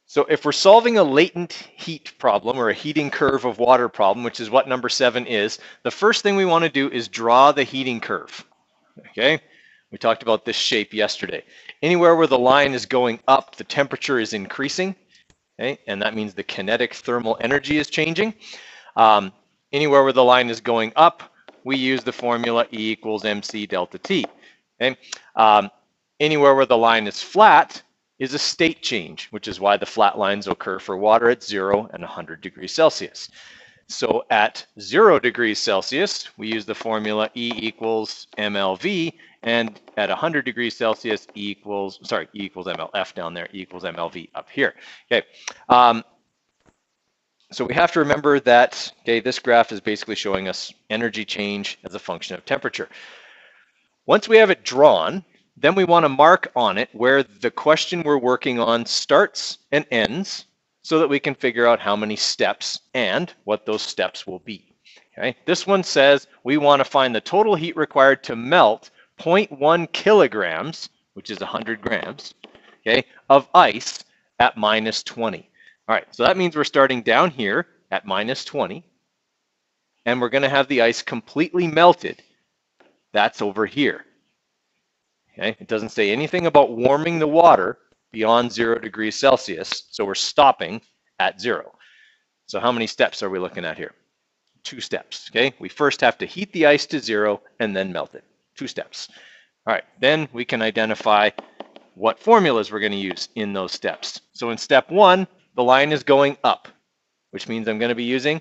So if we're solving a latent heat problem or a heating curve of water problem, which is what number 7 is, the first thing we want to do is draw the heating curve. Okay, we talked about this shape yesterday. Anywhere where the line is going up, the temperature is increasing, okay, and that means the kinetic thermal energy is changing. Anywhere where the line is going up, we use the formula E equals mc delta T. Okay? Anywhere where the line is flat is a state change, which is why the flat lines occur for water at 0 and 100 degrees Celsius. So at 0 degrees Celsius, we use the formula E equals MLV, and at 100 degrees Celsius, E equals MLF down there, E equals MLV up here. Okay. So we have to remember that, okay, this graph is basically showing us energy change as a function of temperature. Once we have it drawn, then we want to mark on it where the question we're working on starts and ends so that we can figure out how many steps and what those steps will be. Okay? This one says we want to find the total heat required to melt 0.1 kilograms, which is 100 grams, okay, of ice at minus 20. All right, so that means we're starting down here at minus 20, and we're going to have the ice completely melted. That's over here. Okay, it doesn't say anything about warming the water beyond 0 degrees Celsius, so we're stopping at 0. So how many steps are we looking at here? 2 steps. Okay, we first have to heat the ice to 0 and then melt it. 2 steps. All right, then we can identify what formulas we're going to use in those steps. So in step 1, the line is going up, which means I'm going to be using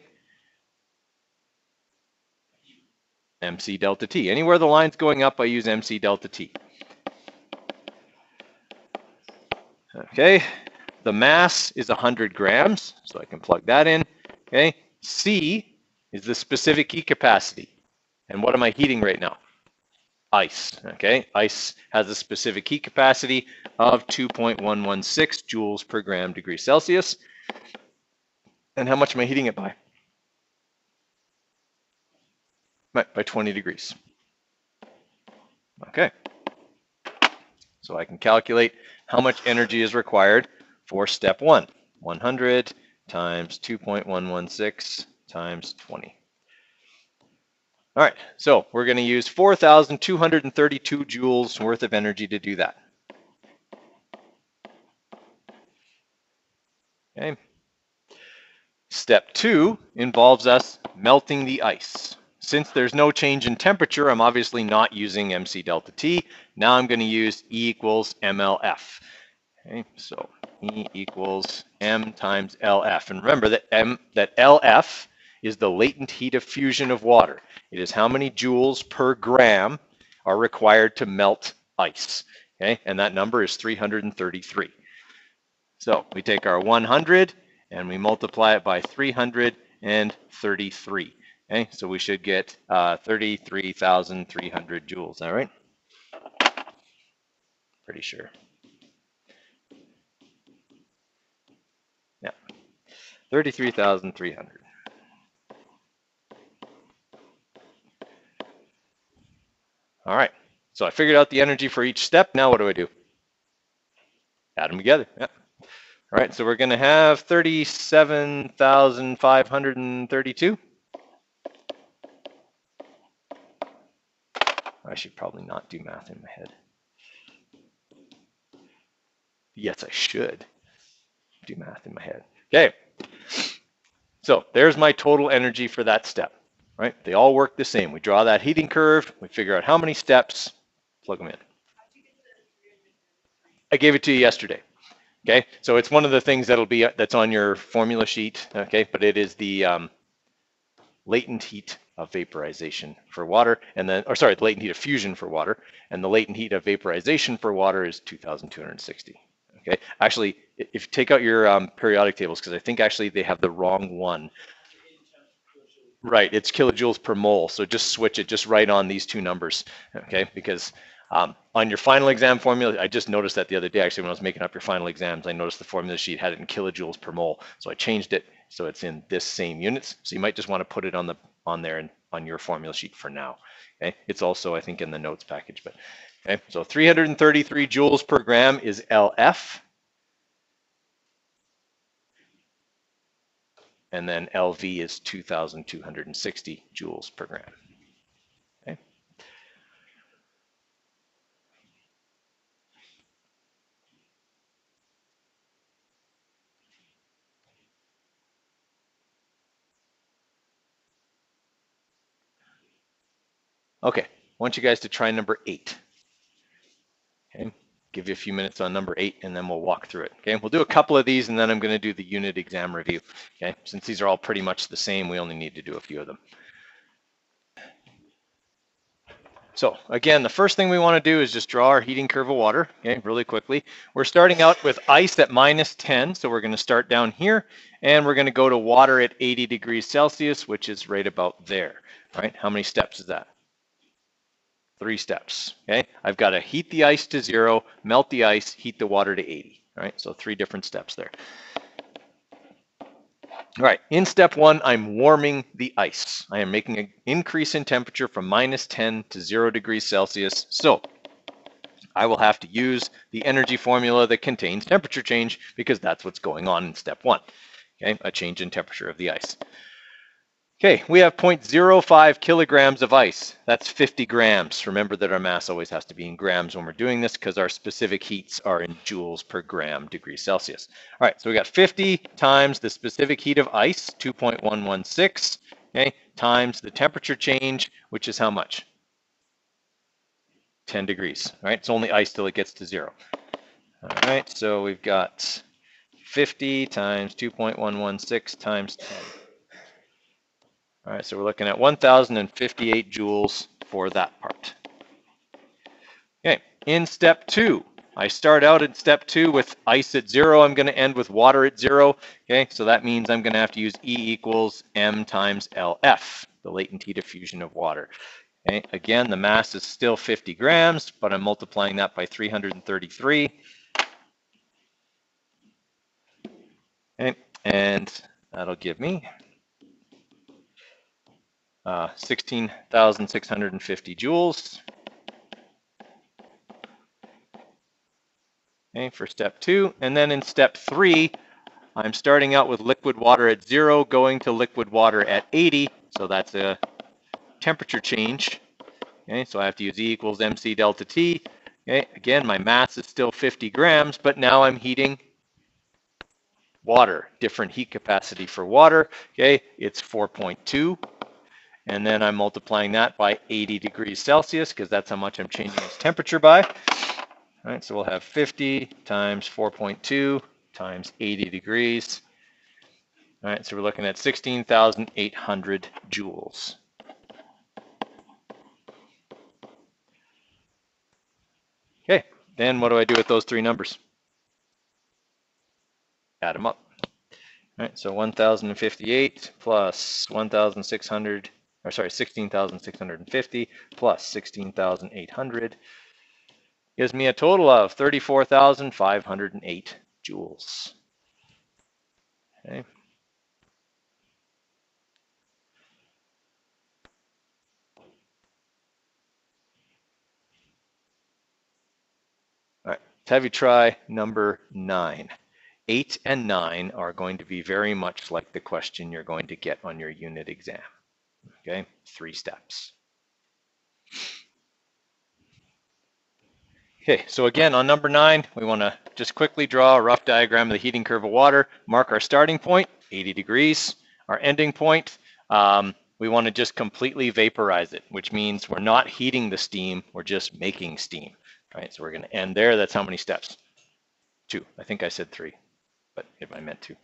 mc delta T. Anywhere the line's going up, I use mc delta T. Okay, the mass is 100 grams, so I can plug that in. Okay, C is the specific heat capacity. And what am I heating right now? Ice. Okay, ice has a specific heat capacity of 2.116 joules per gram degree Celsius. And how much am I heating it by? By 20 degrees. Okay. So I can calculate how much energy is required for step 1. 100 times 2.116 times 20. All right, so we're going to use 4,232 joules worth of energy to do that. Okay. Step 2 involves us melting the ice. Since there's no change in temperature, I'm obviously not using mc delta T. Now I'm going to use E equals MLF. Okay, so E equals M times LF. And remember that LF is the latent heat of fusion of water. It is how many joules per gram are required to melt ice. Okay, and that number is 333. So we take our 100 and we multiply it by 333. Okay, so we should get 33,300 joules. All right? Pretty sure. Yeah, 33,300. All right, so I figured out the energy for each step. Now what do? Add them together. Yeah. All right, so we're going to have 37,532. I should probably not do math in my head. Yes, I should do math in my head. Okay, so there's my total energy for that step, right? They all work the same. We draw that heating curve, we figure out how many steps, plug them in. I gave it to you yesterday. Okay, so it's one of the things that's on your formula sheet. Okay, but it is the latent heat of vaporization for water, and then, the latent heat of fusion for water, and the latent heat of vaporization for water is 2,260. Okay, actually, if you take out your periodic tables, because I think actually they have the wrong one. Right, it's kilojoules per mole, so just switch it, just write on these two numbers, okay, because on your final exam formula, I just noticed that the other day, actually, when I was making up your final exams, I noticed the formula sheet had it in kilojoules per mole, so I changed it so it's in this same units. So you might just want to put it on there and on your formula sheet for now. Okay, it's also, I think, in the notes package. But okay, so 333 joules per gram is LF. and then LV is 2,260 joules per gram. Okay. Okay, I want you guys to try number 8. Okay, give you a few minutes on number 8 and then we'll walk through it. Okay, we'll do a couple of these and then I'm going to do the unit exam review. Okay, since these are all pretty much the same, we only need to do a few of them. So again, the first thing we want to do is just draw our heating curve of water, okay, really quickly. We're starting out with ice at -10, so we're going to start down here, and we're going to go to water at 80 degrees Celsius, which is right about there, right? How many steps is that? 3 steps, okay? I've got to heat the ice to 0, melt the ice, heat the water to 80, all right? So 3 different steps there. All right, in step 1, I'm warming the ice. I am making an increase in temperature from -10 to 0 degrees Celsius. So I will have to use the energy formula that contains temperature change because that's what's going on in step 1, okay? A change in temperature of the ice. Okay, we have 0.05 kilograms of ice. That's 50 grams. Remember that our mass always has to be in grams when we're doing this because our specific heats are in joules per gram degrees Celsius. All right, so we got 50 times the specific heat of ice, 2.116, okay, times the temperature change, which is how much? 10 degrees, all right? It's only ice till it gets to 0. All right, so we've got 50 times 2.116 times 10. All right, so we're looking at 1,058 joules for that part. Okay, in step 2, I start out in step 2 with ice at 0. I'm going to end with water at 0. Okay, so that means I'm going to have to use E equals M times LF, the latent heat of fusion of water. Okay, again, the mass is still 50 grams, but I'm multiplying that by 333. Okay, and that'll give me 16,650 joules. Okay, for step 2. And then in step 3, I'm starting out with liquid water at 0, going to liquid water at 80. So that's a temperature change. Okay, so I have to use E equals MC delta T. Okay, again, my mass is still 50 grams, but now I'm heating water, different heat capacity for water. Okay, it's 4.2. And then I'm multiplying that by 80 degrees Celsius because that's how much I'm changing its temperature by. All right, so we'll have 50 times 4.2 times 80 degrees. All right, so we're looking at 16,800 joules. Okay, then what do I do with those 3 numbers? Add them up. All right, so 1,058 plus 1,600, or sorry, 16,650 plus 16,800 gives me a total of 34,508 joules. Okay. All right, let's have you try number 9. 8 and 9 are going to be very much like the question you're going to get on your unit exam. Okay, 3 steps. Okay, so again, on number 9, we want to just quickly draw a rough diagram of the heating curve of water, mark our starting point, 80 degrees, our ending point. We want to just completely vaporize it, which means we're not heating the steam, we're just making steam. Right, so we're going to end there. That's how many steps? 2. I think I said 3, but if I meant 2.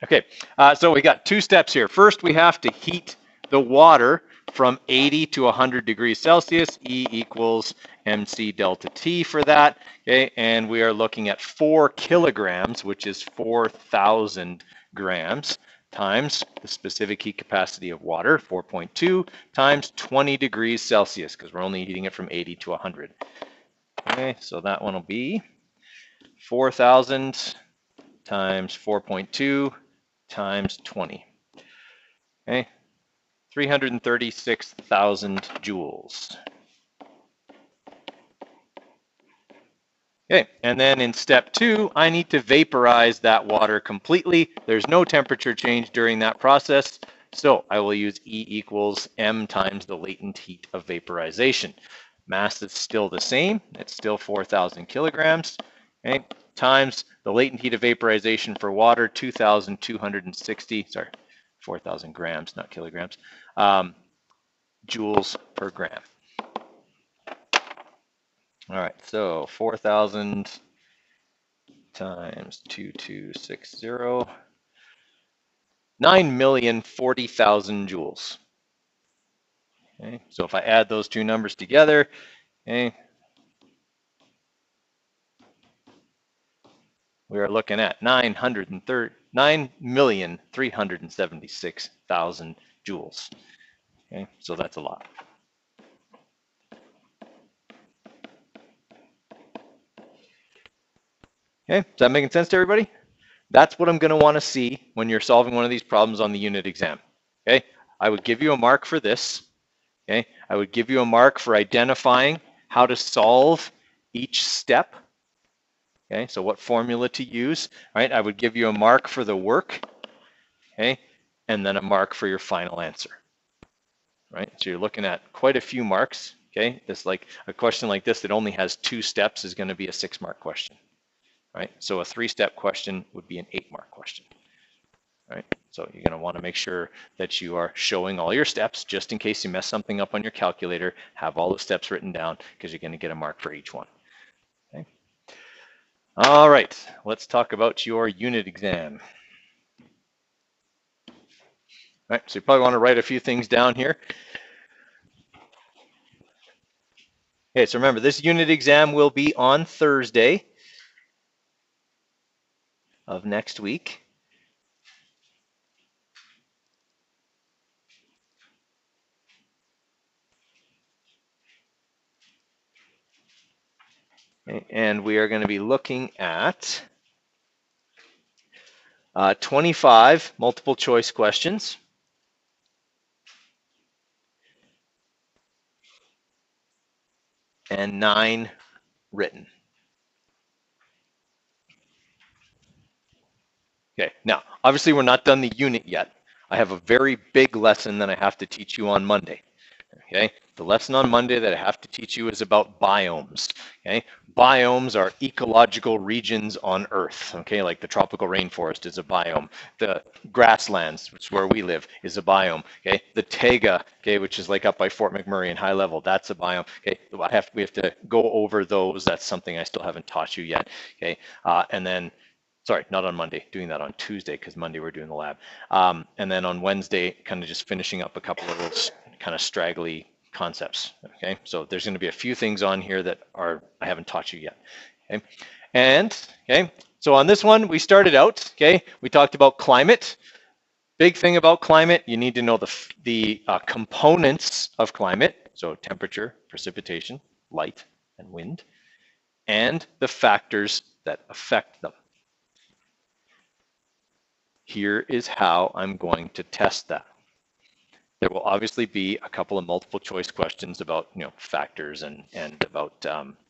Okay, so we got 2 steps here. First, we have to heat the water from 80 to 100 degrees Celsius. E equals MC delta T for that. Okay, and we are looking at 4 kilograms, which is 4,000 grams, times the specific heat capacity of water, 4.2, times 20 degrees Celsius, because we're only heating it from 80 to 100. Okay, so that one will be 4,000 times 4.2 times 20. Okay, 336,000 joules. Okay, and then in step 2, I need to vaporize that water completely. There's no temperature change during that process, so I will use E equals m times the latent heat of vaporization. Mass is still the same, it's still 4,000 kilograms, okay, times the latent heat of vaporization for water, 2,260, sorry, 4,000 grams, not kilograms, joules per gram. All right, so 4,000 times 2260, 9,040,000 joules. Okay, so if I add those two numbers together, okay, we are looking at 9,376,000 joules. Okay, so that's a lot. Okay, is that making sense to everybody? That's what I'm going to want to see when you're solving one of these problems on the unit exam. Okay, I would give you a mark for this. Okay, I would give you a mark for identifying how to solve each step. Okay, so what formula to use, right? I would give you a mark for the work, okay, and then a mark for your final answer, right? So you're looking at quite a few marks, okay? It's like a question like this that only has 2 steps is going to be a 6-mark question, right? So a 3-step question would be an 8-mark question, right? So you're going to want to make sure that you are showing all your steps just in case you mess something up on your calculator. Have all the steps written down because you're going to get a mark for each one. Okay. All right, let's talk about your unit exam. All right, so you probably want to write a few things down here. Okay, so remember, this unit exam will be on Thursday of next week. Okay, and we are going to be looking at 25 multiple choice questions. And 9 written. Okay, now, obviously we're not done the unit yet. I have a very big lesson that I have to teach you on Monday. Okay, the lesson on Monday that I have to teach you is about biomes. Okay, biomes are ecological regions on Earth. Okay, like the tropical rainforest is a biome. The grasslands, which is where we live, is a biome. Okay, the taiga, okay, which is like up by Fort McMurray in high level, that's a biome. Okay, we have to go over those. That's something I still haven't taught you yet. Okay, and then. Sorry, not on Monday, doing that on Tuesday because Monday we're doing the lab. And then on Wednesday, kind of just finishing up a couple of those kind of straggly concepts. Okay, so there's going to be a few things on here that I haven't taught you yet. Okay, and okay, so on this one we started out. Okay, we talked about climate. Big thing about climate, you need to know the components of climate. So temperature, precipitation, light, and wind, and the factors that affect them. Here is how I'm going to test that. There will obviously be a couple of multiple choice questions about factors and about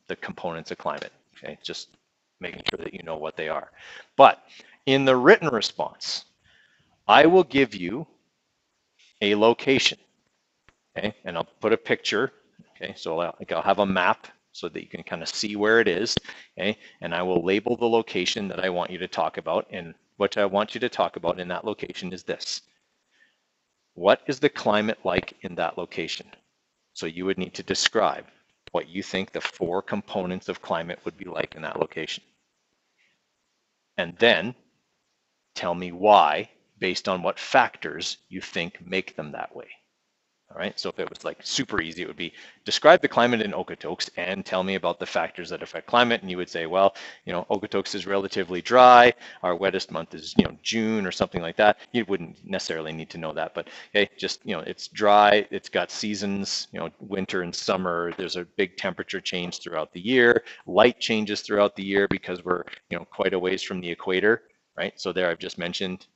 the components of climate. Okay, just making sure that you know what they are. But in the written response, I will give you a location. Okay, and I'll put a picture. Okay, so I'll have a map so that you can kind of see where it is. Okay, and I will label the location that I want you to talk about. And what I want you to talk about in that location is this. What is the climate like in that location? So you would need to describe what you think the 4 components of climate would be like in that location. And then tell me why, based on what factors you think make them that way. All right, so if it was like super easy, it would be describe the climate in Okotoks and tell me about the factors that affect climate. And you would say, well, Okotoks is relatively dry. Our wettest month is, June or something like that. You wouldn't necessarily need to know that, but hey, just, it's dry. It's got seasons, winter and summer. There's a big temperature change throughout the year. Light changes throughout the year because we're, quite a ways from the equator, right? So there I've just mentioned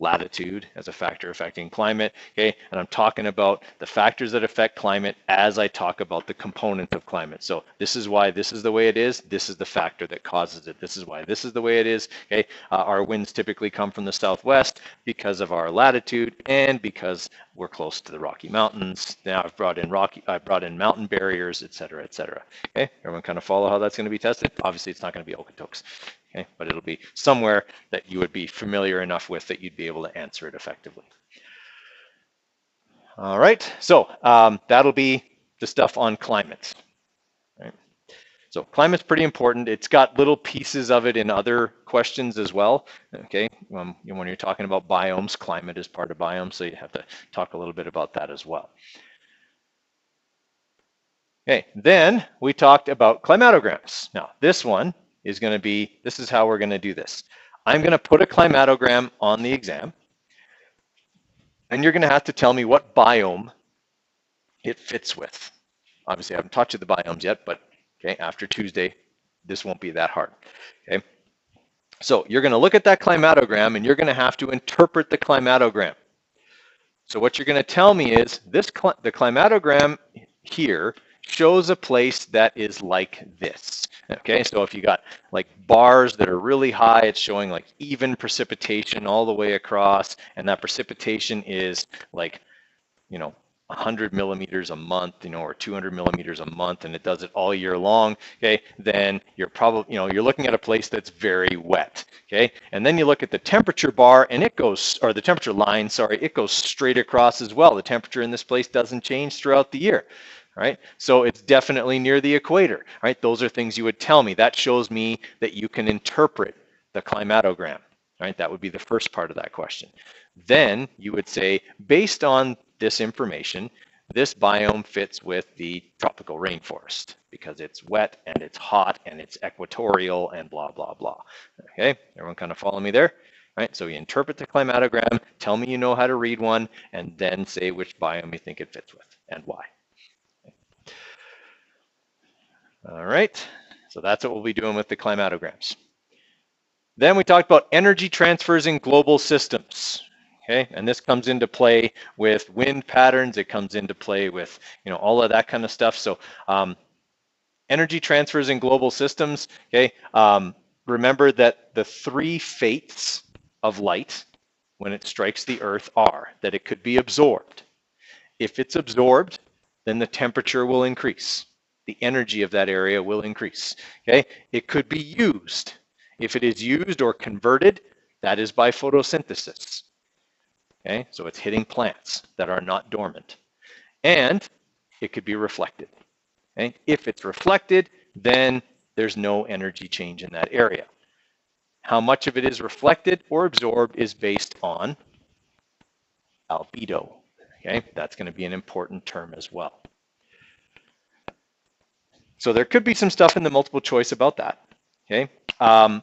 latitude as a factor affecting climate, okay? And I'm talking about the factors that affect climate as I talk about the component of climate. So this is why this is the way it is. This is the factor that causes it. This is why this is the way it is, okay? Our winds typically come from the southwest because of our latitude and because we're close to the Rocky Mountains. Now I've brought in mountain barriers, et cetera, et cetera. Okay, everyone kind of follow how that's going to be tested? Obviously, it's not going to be Okotoks. Okay, but it'll be somewhere that you would be familiar enough with that you'd be able to answer it effectively. All right, so that'll be the stuff on climate. Right? So climate's pretty important. It's got little pieces of it in other questions as well. Okay, when you're talking about biomes, climate is part of biomes, so you have to talk a little bit about that as well. Okay, then we talked about climatograms. Now this one is going to be, this is how we're going to do this. I'm going to put a climatogram on the exam, and you're going to have to tell me what biome it fits with. Obviously, I haven't taught you the biomes yet, but okay, after Tuesday, this won't be that hard. Okay, so you're going to look at that climatogram, and you're going to have to interpret the climatogram. So what you're going to tell me is the climatogram here shows a place that is like this. Okay, so if you got like bars that are really high, it's showing like even precipitation all the way across, and that precipitation is like, 100 millimeters a month, or 200 millimeters a month, and it does it all year long, okay, then you're probably, you're looking at a place that's very wet, okay? And then you look at the temperature bar, and it goes, or the temperature line, sorry, it goes straight across as well. The temperature in this place doesn't change throughout the year, right? So it's definitely near the equator, right? Those are things you would tell me. That shows me that you can interpret the climatogram, right? That would be the first part of that question. Then you would say, based on this information, this biome fits with the tropical rainforest because it's wet and it's hot and it's equatorial and blah, blah, blah. Okay, everyone kind of follow me there? Right, so you interpret the climatogram, tell me you know how to read one, and then say which biome you think it fits with and why. All right, so that's what we'll be doing with the climatograms. Then we talked about energy transfers in global systems. Okay, and this comes into play with wind patterns. It comes into play with, all of that kind of stuff. So energy transfers in global systems, okay, remember that the 3 fates of light when it strikes the earth are that it could be absorbed. If it's absorbed, then the temperature will increase. The energy of that area will increase. Okay, it could be used. If it is used or converted, that is by photosynthesis. Okay, so it's hitting plants that are not dormant. And it could be reflected. Okay, if it's reflected, then there's no energy change in that area. How much of it is reflected or absorbed is based on albedo. Okay, that's going to be an important term as well. So there could be some stuff in the multiple choice about that. Okay, I'm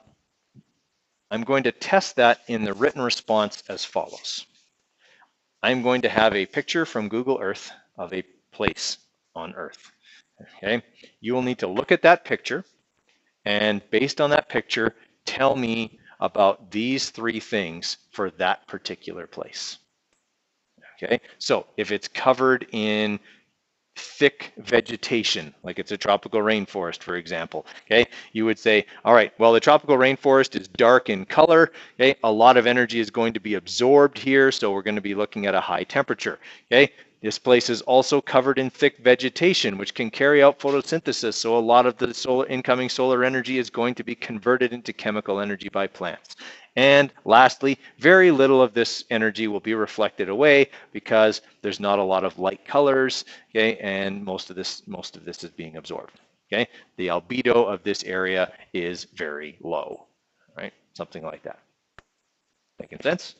going to test that in the written response as follows. I'm going to have a picture from Google Earth of a place on Earth. Okay, you will need to look at that picture, and based on that picture, tell me about these 3 things for that particular place. Okay, so if it's covered in thick vegetation, like it's a tropical rainforest, for example, okay, you would say, all right, well, the tropical rainforest is dark in color, okay, a lot of energy is going to be absorbed here, so we're going to be looking at a high temperature, okay. This place is also covered in thick vegetation, which can carry out photosynthesis, so a lot of the incoming solar energy is going to be converted into chemical energy by plants. And lastly, very little of this energy will be reflected away because there's not a lot of light colors, okay, and most of this is being absorbed. Okay, the albedo of this area is very low, right? Something like that. Making sense?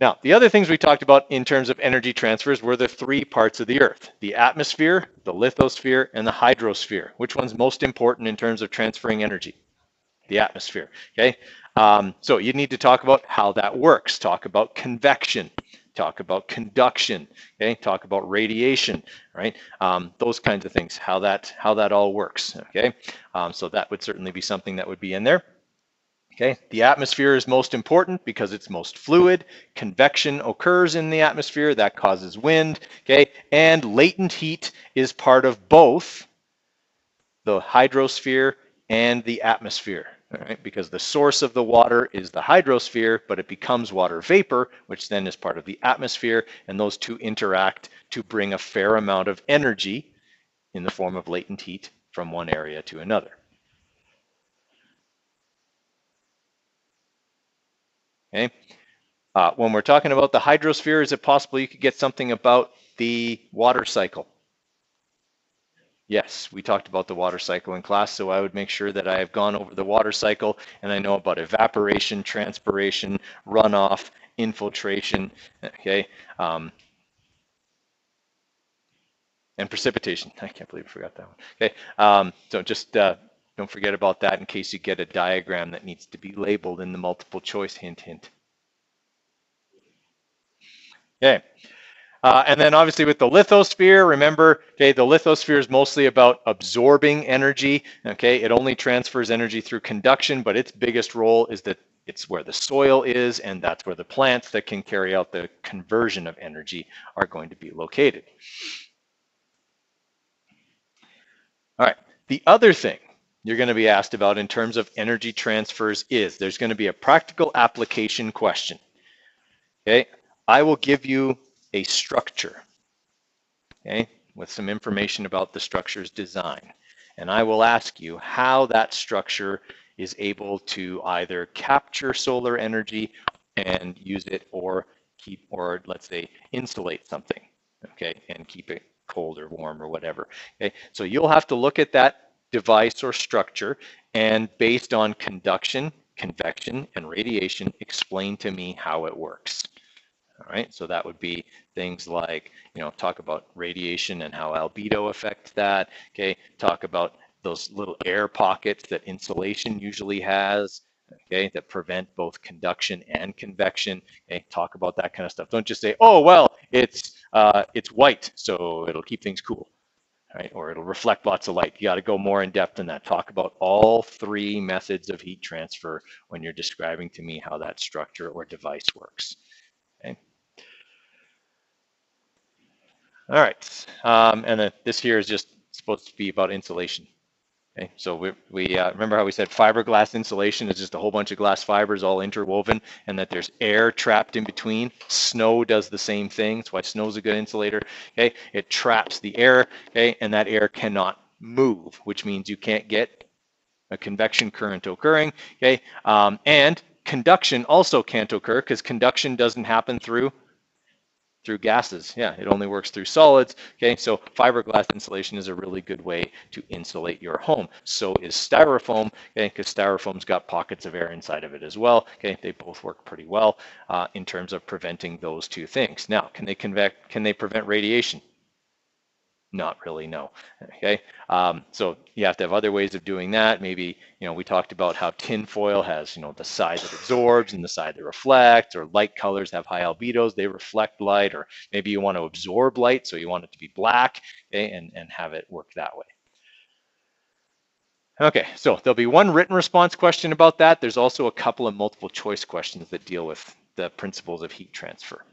Now, the other things we talked about in terms of energy transfers were the 3 parts of the Earth: the atmosphere, the lithosphere, and the hydrosphere. Which one's most important in terms of transferring energy? The atmosphere, okay? So you need to talk about how that works, talk about convection, talk about conduction, okay? Talk about radiation, right? Those kinds of things, how that all works, okay? So that would certainly be something that would be in there. Okay, the atmosphere is most important because it's most fluid. Convection occurs in the atmosphere, that causes wind. Okay, and latent heat is part of both the hydrosphere and the atmosphere. All right, because the source of the water is the hydrosphere, but it becomes water vapor, which then is part of the atmosphere, and those two interact to bring a fair amount of energy in the form of latent heat from one area to another. Okay. When we're talking about the hydrosphere, is it possible you could get something about the water cycle? Yes, we talked about the water cycle in class, so I would make sure that I have gone over the water cycle and I know about evaporation, transpiration, runoff, infiltration, okay, and precipitation. I can't believe I forgot that one. Okay, so just don't forget about that in case you get a diagram that needs to be labeled in the multiple choice, hint, hint. Okay. And then obviously with the lithosphere, remember, okay, the lithosphere is mostly about absorbing energy. Okay, it only transfers energy through conduction, but its biggest role is that it's where the soil is, and that's where the plants that can carry out the conversion of energy are going to be located. All right, the other thing you're going to be asked about in terms of energy transfers is there's going to be a practical application question. Okay, I will give you a structure. Okay, with some information about the structure's design. And I will ask you how that structure is able to either capture solar energy and use it, or keep, or let's say insulate something, okay, and keep it cold or warm or whatever. Okay, so you'll have to look at that device or structure, and based on conduction, convection, and radiation, explain to me how it works. All right, so that would be things like, talk about radiation and how albedo affects that. Okay, talk about those little air pockets that insulation usually has, okay, that prevent both conduction and convection. Okay, talk about that kind of stuff. Don't just say, oh, well, it's white, so it'll keep things cool, right? Or it'll reflect lots of light. You got to go more in depth than that. Talk about all three methods of heat transfer when you're describing to me how that structure or device works. Okay. All right, and then this here is just supposed to be about insulation. Okay, so we remember how we said fiberglass insulation is just a whole bunch of glass fibers all interwoven, and that there's air trapped in between. Snow does the same thing. That's why snow's a good insulator. Okay, it traps the air. Okay, and that air cannot move, which means you can't get a convection current occurring. Okay, and conduction also can't occur because conduction doesn't happen through gases. Yeah, it only works through solids. Okay, so fiberglass insulation is a really good way to insulate your home. So is styrofoam, okay, because styrofoam's got pockets of air inside of it as well. Okay, they both work pretty well in terms of preventing those two things. Now, can they prevent radiation? Not really, no. Okay, so you have to have other ways of doing that. Maybe, we talked about how tin foil has, the side that absorbs and the side that reflects, or light colors have high albedos, they reflect light, or maybe you want to absorb light, so you want it to be black, okay, and have it work that way. Okay, so there'll be one written response question about that. There's also a couple of multiple choice questions that deal with the principles of heat transfer.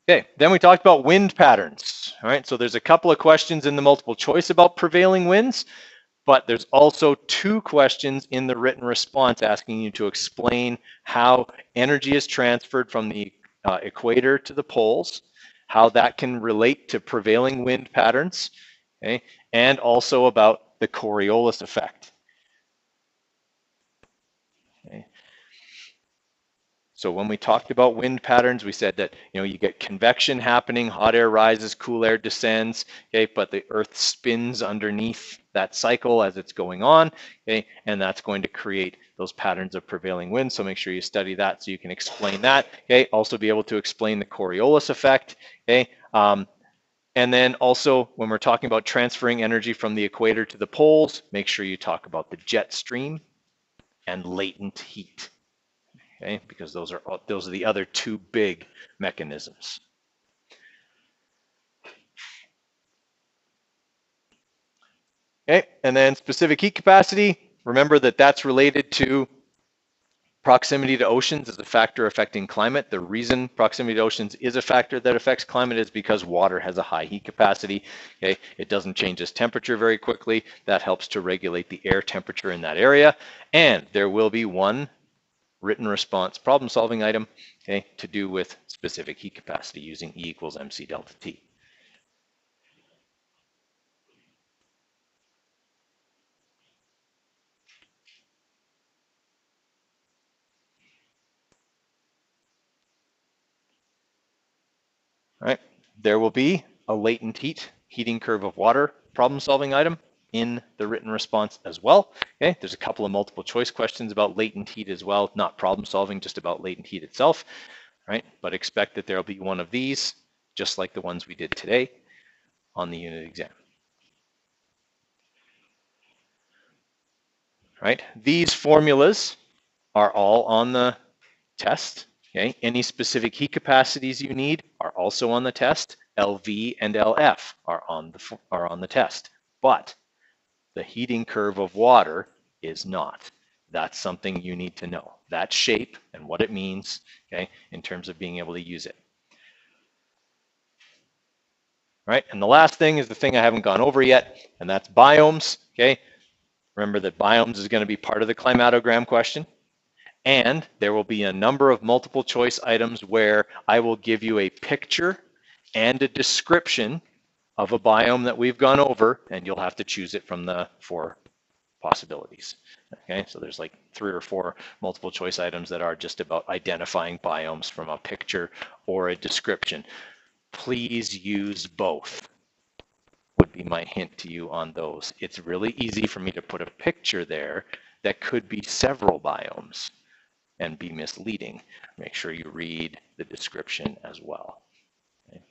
Okay, then we talked about wind patterns. All right, so there's a couple of questions in the multiple choice about prevailing winds, but there's also two questions in the written response asking you to explain how energy is transferred from the equator to the poles, how that can relate to prevailing wind patterns, okay, and also about the Coriolis effect. Okay. So when we talked about wind patterns, we said that, you get convection happening, hot air rises, cool air descends, okay, but the earth spins underneath that cycle as it's going on, okay, and that's going to create those patterns of prevailing winds. So make sure you study that so you can explain that, okay, also be able to explain the Coriolis effect, okay, and then also when we're talking about transferring energy from the equator to the poles, make sure you talk about the jet stream and latent heat. Okay, because those are the other two big mechanisms. Okay, and then specific heat capacity. remember that that's related to proximity to oceans is a factor affecting climate. The reason proximity to oceans is a factor that affects climate is because water has a high heat capacity. Okay, it doesn't change its temperature very quickly. That helps to regulate the air temperature in that area. And there will be one written response problem solving item, okay, to do with specific heat capacity using E equals mc delta T. All right, there will be a latent heating curve of water problem solving item in the written response as well. Okay, there's a couple of multiple choice questions about latent heat as well, not problem solving, just about latent heat itself, right? But expect that there'll be one of these, just like the ones we did today on the unit exam. Right, these formulas are all on the test. Okay, any specific heat capacities you need are also on the test. LV and LF are on the test, but the heating curve of water is not. That's something you need to know. That shape and what it means, okay, in terms of being able to use it. Right, and the last thing is the thing I haven't gone over yet, and that's biomes. Okay, remember that biomes is going to be part of the climatogram question. And there will be a number of multiple choice items where I will give you a picture and a description of a biome that we've gone over, and you'll have to choose it from the 4 possibilities. Okay, so there's like 3 or 4 multiple choice items that are just about identifying biomes from a picture or a description. Please use both, would be my hint to you on those. It's really easy for me to put a picture there that could be several biomes and be misleading. Make sure you read the description as well. Okay.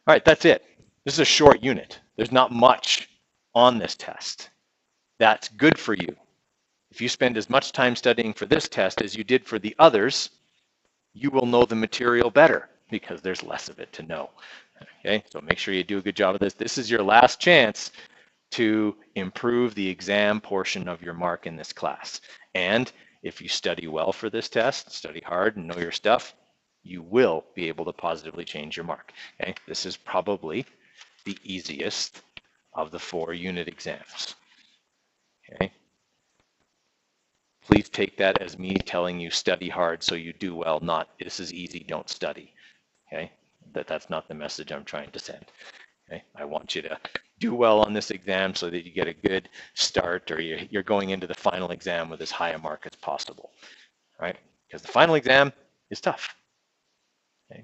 All right, that's it. This is a short unit. There's not much on this test. That's good for you. If you spend as much time studying for this test as you did for the others, you will know the material better because there's less of it to know. Okay, so make sure you do a good job of this. This is your last chance to improve the exam portion of your mark in this class. And if you study well for this test, study hard and know your stuff, you will be able to positively change your mark. Okay, this is probably the easiest of the 4 unit exams. Okay, please take that as me telling you study hard so you do well, not this is easy, don't study. Okay, that's not the message I'm trying to send. Okay, I want you to do well on this exam so that you get a good start, or you're going into the final exam with as high a mark as possible, right? Because the final exam is tough. Okay?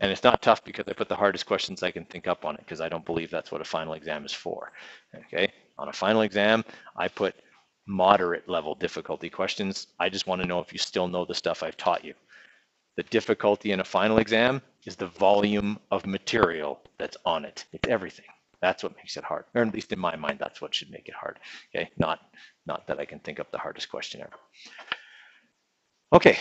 And it's not tough because I put the hardest questions I can think up on it, because I don't believe that's what a final exam is for. Okay, on a final exam, I put moderate level difficulty questions. I just want to know if you still know the stuff I've taught you. The difficulty in a final exam is the volume of material that's on it. It's everything. That's what makes it hard, or at least in my mind, that's what should make it hard. Okay, not that I can think up the hardest question ever. Okay,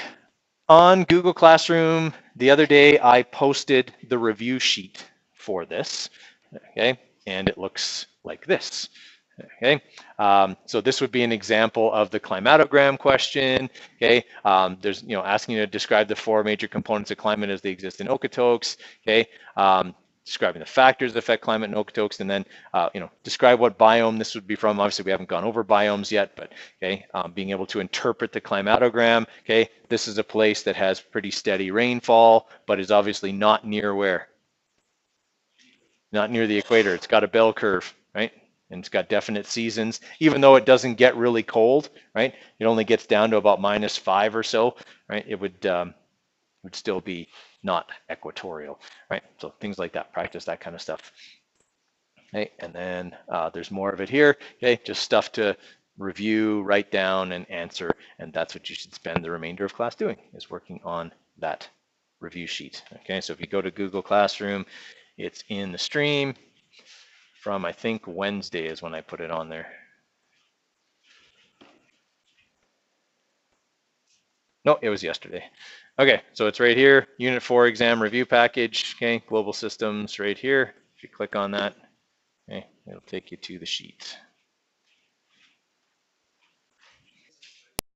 on Google Classroom the other day, I posted the review sheet for this. Okay, and it looks like this. Okay, so this would be an example of the climatogram question. Okay, there's asking you to describe the 4 major components of climate as they exist in Okotoks. Okay, describing the factors that affect climate in Okotoks, and then describe what biome this would be from. Obviously, we haven't gone over biomes yet, but okay, being able to interpret the climatogram. Okay, this is a place that has pretty steady rainfall, but is obviously not near where? Not near the equator. It's got a bell curve, right? And it's got definite seasons, even though it doesn't get really cold, right? It only gets down to about -5 or so, right? It would still be not equatorial, right? So things like that, practice that kind of stuff. Okay, and then there's more of it here. Okay, just stuff to review, write down, and answer, and that's what you should spend the remainder of class doing, is working on that review sheet. Okay, so if you go to Google Classroom, it's in the stream from, I think, Wednesday is when I put it on there. No, it was yesterday. Okay, so it's right here, Unit 4 exam review package. Okay, global systems right here. If you click on that, okay, it'll take you to the sheet.